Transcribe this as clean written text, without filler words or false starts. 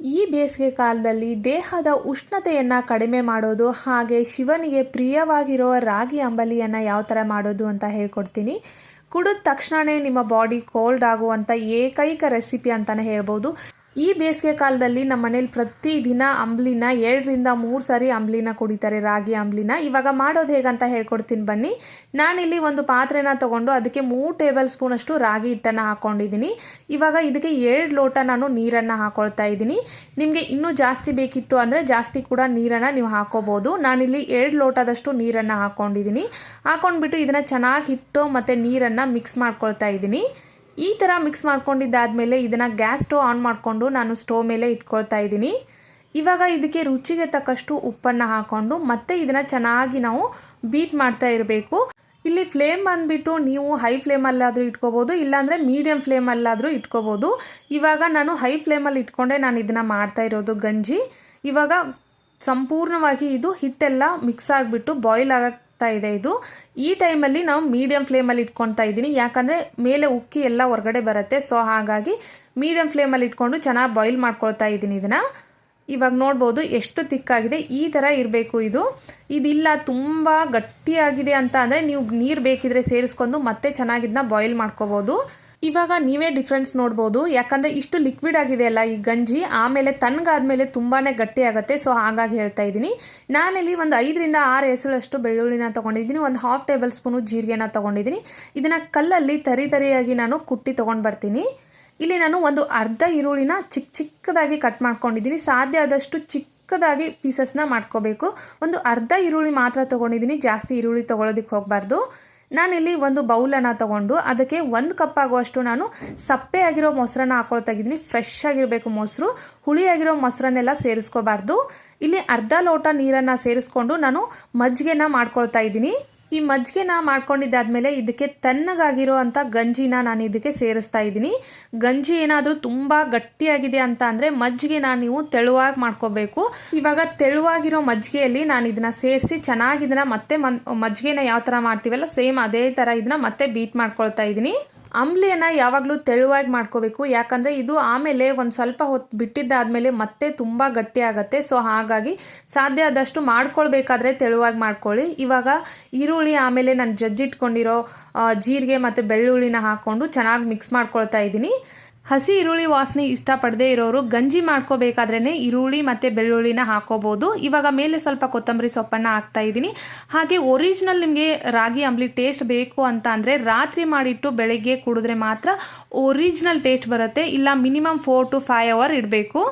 ಈ ಬೇಸಿಗೆ ಕಾಲದಲ್ಲಿ ದೇಹದ ಉಷ್ಣತೆಯನ್ನು ಕಡಿಮೆ ಮಾಡೋದು ಹಾಗೆ ಶಿವನಿಗೆ ಪ್ರಿಯವಾಗಿರೋ ರಾಗಿ ಅಂಬಲಿಯನ್ನು ಯಾವ ಥರ ಮಾಡೋದು ಅಂತ ಹೇಳ್ಕೊಡ್ತೀನಿ. ಕುಡಿದ ತಕ್ಷಣವೇ ನಿಮ್ಮ ಬಾಡಿ ಕೋಲ್ಡ್ ಆಗುವಂಥ ಏಕೈಕ ರೆಸಿಪಿ ಅಂತಲೇ ಹೇಳ್ಬೋದು. ಈ ಬೇಸಿಗೆ ಕಾಲದಲ್ಲಿ ನಮ್ಮ ಮನೇಲಿ ಪ್ರತಿದಿನ ಅಂಬ್ಲಿನ 2ರಿಂದ 3 ಸಾರಿ ಅಂಬ್ಲಿನ ಕುಡಿತಾರೆ, ರಾಗಿ ಅಂಬ್ಲಿನ. ಇವಾಗ ಮಾಡೋದು ಹೇಗಂತ ಹೇಳ್ಕೊಡ್ತೀನಿ ಬನ್ನಿ. ನಾನಿಲ್ಲಿ ಒಂದು ಪಾತ್ರೆನ ತೊಗೊಂಡು ಅದಕ್ಕೆ 3 ಟೇಬಲ್ ಸ್ಪೂನಷ್ಟು ರಾಗಿ ಹಿಟ್ಟನ್ನು ಹಾಕ್ಕೊಂಡಿದ್ದೀನಿ. ಇವಾಗ ಇದಕ್ಕೆ 2 ಲೋಟ ನಾನು ನೀರನ್ನು ಹಾಕ್ಕೊಳ್ತಾ ಇದ್ದೀನಿ. ನಿಮಗೆ ಇನ್ನೂ ಜಾಸ್ತಿ ಬೇಕಿತ್ತು ಅಂದರೆ ಜಾಸ್ತಿ ಕೂಡ ನೀರನ್ನು ನೀವು ಹಾಕ್ಕೋಬೋದು. ನಾನಿಲ್ಲಿ 2 ಲೋಟದಷ್ಟು ನೀರನ್ನು ಹಾಕ್ಕೊಂಡಿದ್ದೀನಿ. ಹಾಕ್ಕೊಂಡ್ಬಿಟ್ಟು ಇದನ್ನು ಚೆನ್ನಾಗಿ ಹಿಟ್ಟು ಮತ್ತು ನೀರನ್ನು ಮಿಕ್ಸ್ ಮಾಡ್ಕೊಳ್ತಾ ಇದ್ದೀನಿ. ಈ ಥರ ಮಿಕ್ಸ್ ಮಾಡ್ಕೊಂಡಿದ್ದಾದಮೇಲೆ ಇದನ್ನು ಗ್ಯಾಸ್ ಸ್ಟವ್ ಆನ್ ಮಾಡಿಕೊಂಡು ನಾನು ಸ್ಟವ್ ಮೇಲೆ ಇಟ್ಕೊಳ್ತಾ ಇದ್ದೀನಿ. ಇವಾಗ ಇದಕ್ಕೆ ರುಚಿಗೆ ತಕ್ಕಷ್ಟು ಉಪ್ಪನ್ನು ಹಾಕ್ಕೊಂಡು ಮತ್ತೆ ಇದನ್ನು ಚೆನ್ನಾಗಿ ನಾವು ಬೀಟ್ ಮಾಡ್ತಾ ಇರಬೇಕು. ಇಲ್ಲಿ ಫ್ಲೇಮ್ ಬಂದುಬಿಟ್ಟು ನೀವು ಹೈ ಫ್ಲೇಮಲ್ಲಾದರೂ ಇಟ್ಕೋಬೋದು, ಇಲ್ಲಾಂದರೆ ಮೀಡಿಯಮ್ ಫ್ಲೇಮಲ್ಲಾದರೂ ಇಟ್ಕೋಬೋದು. ಇವಾಗ ನಾನು ಹೈ ಫ್ಲೇಮಲ್ಲಿ ಇಟ್ಕೊಂಡೆ ನಾನು ಇದನ್ನು ಮಾಡ್ತಾ ಇರೋದು ಗಂಜಿ. ಇವಾಗ ಸಂಪೂರ್ಣವಾಗಿ ಇದು ಹಿಟ್ಟೆಲ್ಲ ಮಿಕ್ಸ್ ಆಗಿಬಿಟ್ಟು ಬಾಯ್ಲ್ ಆಗಕ್ಕೆ ಇದೆ. ಇದು ಈ ಟೈಮಲ್ಲಿ ನಾವು ಮೀಡಿಯಂ ಫ್ಲೇಮಲ್ಲಿ ಇಟ್ಕೊಳ್ತಾ ಇದ್ದೀನಿ, ಯಾಕಂದರೆ ಮೇಲೆ ಉಕ್ಕಿ ಎಲ್ಲ ಹೊರಗಡೆ ಬರುತ್ತೆ. ಸೊ ಹಾಗಾಗಿ ಮೀಡಿಯಂ ಫ್ಲೇಮಲ್ಲಿ ಇಟ್ಕೊಂಡು ಚೆನ್ನಾಗಿ ಬಾಯ್ಲ್ ಮಾಡ್ಕೊಳ್ತಾ ಇದ್ದೀನಿ ಇದನ್ನು. ಇವಾಗ ನೋಡ್ಬೋದು ಎಷ್ಟು ತಿಕ್ಕಾಗಿದೆ, ಈ ಥರ ಇರಬೇಕು ಇದು. ಇದಿಲ್ಲ ತುಂಬ ಗಟ್ಟಿಯಾಗಿದೆ ಅಂತ ಅಂದರೆ ನೀವು ನೀರು ಬೇಕಿದ್ರೆ ಸೇರಿಸ್ಕೊಂಡು ಮತ್ತೆ ಚೆನ್ನಾಗಿದ್ದನ್ನ ಬಾಯ್ಲ್ ಮಾಡ್ಕೋಬೋದು. ಇವಾಗ ನೀವೇ ಡಿಫ್ರೆನ್ಸ್ ನೋಡ್ಬೋದು, ಯಾಕಂದರೆ ಇಷ್ಟು ಲಿಕ್ವಿಡ್ ಆಗಿದೆ ಅಲ್ಲ ಈ ಗಂಜಿ, ಆಮೇಲೆ ತಣ್ಣಗಾದ್ಮೇಲೆ ತುಂಬಾ ಗಟ್ಟಿ ಆಗುತ್ತೆ. ಸೊ ಹಾಗಾಗಿ ಹೇಳ್ತಾ ಇದ್ದೀನಿ. ನಾನಿಲ್ಲಿ ಒಂದು 5ರಿಂದ 6 ಎಸಳಷ್ಟು ಬೆಳ್ಳುಳ್ಳಿನ ತೊಗೊಂಡಿದ್ದೀನಿ, ಒಂದು 1/2 ಟೇಬಲ್ ಸ್ಪೂನು ಜೀರಿಗೆನ ತೊಗೊಂಡಿದ್ದೀನಿ. ಇದನ್ನು ಕಲ್ಲಲ್ಲಿ ತರಿಯಾಗಿ ನಾನು ಕುಟ್ಟಿ ತೊಗೊಂಡು ಬರ್ತೀನಿ. ಇಲ್ಲಿ ನಾನು ಒಂದು ಅರ್ಧ ಈರುಳ್ಳಿನ ಚಿಕ್ಕದಾಗಿ ಕಟ್ ಮಾಡ್ಕೊಂಡಿದ್ದೀನಿ. ಸಾಧ್ಯ ಆದಷ್ಟು ಚಿಕ್ಕದಾಗಿ ಪೀಸಸ್ನ ಮಾಡ್ಕೋಬೇಕು. ಒಂದು ಅರ್ಧ ಈರುಳ್ಳಿ ಮಾತ್ರ ತೊಗೊಂಡಿದ್ದೀನಿ, ಜಾಸ್ತಿ ಈರುಳ್ಳಿ ತೊಗೊಳೋದಕ್ಕೆ ಹೋಗಬಾರ್ದು. ನಾನಿಲ್ಲಿ ಒಂದು ಬೌಲನ್ನು ತೊಗೊಂಡು ಅದಕ್ಕೆ 1 ಕಪ್ ಆಗುವಷ್ಟು ನಾನು ಸಪ್ಪೆ ಆಗಿರೋ ಮೊಸರನ್ನ ಹಾಕೊಳ್ತಾ ಇದ್ದೀನಿ. ಫ್ರೆಶ್ ಆಗಿರಬೇಕು ಮೊಸರು, ಹುಳಿಯಾಗಿರೋ ಮೊಸರನ್ನೆಲ್ಲ ಸೇರಿಸ್ಕೋಬಾರ್ದು. ಇಲ್ಲಿ ಅರ್ಧ ಲೋಟ ನೀರನ್ನು ಸೇರಿಸ್ಕೊಂಡು ನಾನು ಮಜ್ಜಿಗೆನ ಮಾಡ್ಕೊಳ್ತಾ ಇದ್ದೀನಿ. ಈ ಮಜ್ಜಿಗೆನ ಮಾಡ್ಕೊಂಡಿದ್ದಾದಮೇಲೆ ಇದಕ್ಕೆ ತಣ್ಣಗಾಗಿರೋ ಅಂಥ ಗಂಜಿನ ನಾನು ಇದಕ್ಕೆ ಸೇರಿಸ್ತಾ ಇದ್ದೀನಿ. ಗಂಜಿ ಏನಾದರೂ ತುಂಬ ಗಟ್ಟಿಯಾಗಿದೆ ಅಂತ ಅಂದರೆ ಮಜ್ಜಿಗೆನ ನೀವು ತೆಳುವಾಗಿ ಮಾಡ್ಕೋಬೇಕು. ಇವಾಗ ತೆಳುವಾಗಿರೋ ಮಜ್ಜಿಗೆಯಲ್ಲಿ ನಾನು ಇದನ್ನು ಸೇರಿಸಿ ಚೆನ್ನಾಗಿ ಇದನ್ನು ಮತ್ತೆ ಮಜ್ಜಿಗೆನ ಯಾವ ಥರ ಮಾಡ್ತೀವಲ್ಲ ಸೇಮ್ ಅದೇ ಥರ ಇದನ್ನು ಮತ್ತೆ ಬೀಟ್ ಮಾಡ್ಕೊಳ್ತಾ ಇದ್ದೀನಿ. ಅಂಬ್ಲಿಯನ್ನು ಯಾವಾಗಲೂ ತೆಳುವಾಗಿ ಮಾಡ್ಕೋಬೇಕು, ಯಾಕಂದರೆ ಇದು ಆಮೇಲೆ ಒಂದು ಸ್ವಲ್ಪ ಹೊತ್ತು ಬಿಟ್ಟಿದ್ದಾದಮೇಲೆ ಮತ್ತೆ ತುಂಬ ಗಟ್ಟಿ ಆಗುತ್ತೆ. ಸೊ ಹಾಗಾಗಿ ಸಾಧ್ಯ ಆದಷ್ಟು ಮಾಡ್ಕೊಳ್ಬೇಕಾದ್ರೆ ತೆಳುವಾಗಿ ಮಾಡ್ಕೊಳ್ಳಿ. ಇವಾಗ ಈರುಳ್ಳಿ ಆಮೇಲೆ ನಾನು ಜಜ್ಜಿಟ್ಕೊಂಡಿರೋ ಜೀರಿಗೆ ಮತ್ತು ಬೆಳ್ಳುಳ್ಳಿನ ಹಾಕ್ಕೊಂಡು ಚೆನ್ನಾಗಿ ಮಿಕ್ಸ್ ಮಾಡ್ಕೊಳ್ತಾ ಇದ್ದೀನಿ. ಹಸಿ ಈರುಳ್ಳಿ ವಾಸನೆ ಇಷ್ಟಪಡದೇ ಇರೋರು ಗಂಜಿ ಮಾಡ್ಕೋಬೇಕಾದ್ರೇ ಈರುಳ್ಳಿ ಮತ್ತು ಬೆಳ್ಳುಳ್ಳಿನ ಹಾಕೋಬೋದು. ಇವಾಗ ಮೇಲೆ ಸ್ವಲ್ಪ ಕೊತ್ತಂಬರಿ ಸೊಪ್ಪನ್ನು ಹಾಕ್ತಾ ಇದ್ದೀನಿ. ಹಾಗೆ ಒರಿಜಿನಲ್ ನಿಮಗೆ ರಾಗಿ ಅಂಬ್ಲಿ ಟೇಸ್ಟ್ ಬೇಕು ಅಂತ ಅಂದರೆ ರಾತ್ರಿ ಮಾಡಿಟ್ಟು ಬೆಳಗ್ಗೆ ಕುಡಿದ್ರೆ ಮಾತ್ರ ಒರಿಜಿನಲ್ ಟೇಸ್ಟ್ ಬರುತ್ತೆ. ಇಲ್ಲ ಮಿನಿಮಮ್ 4 to 5 ಅವರ್ ಇಡಬೇಕು.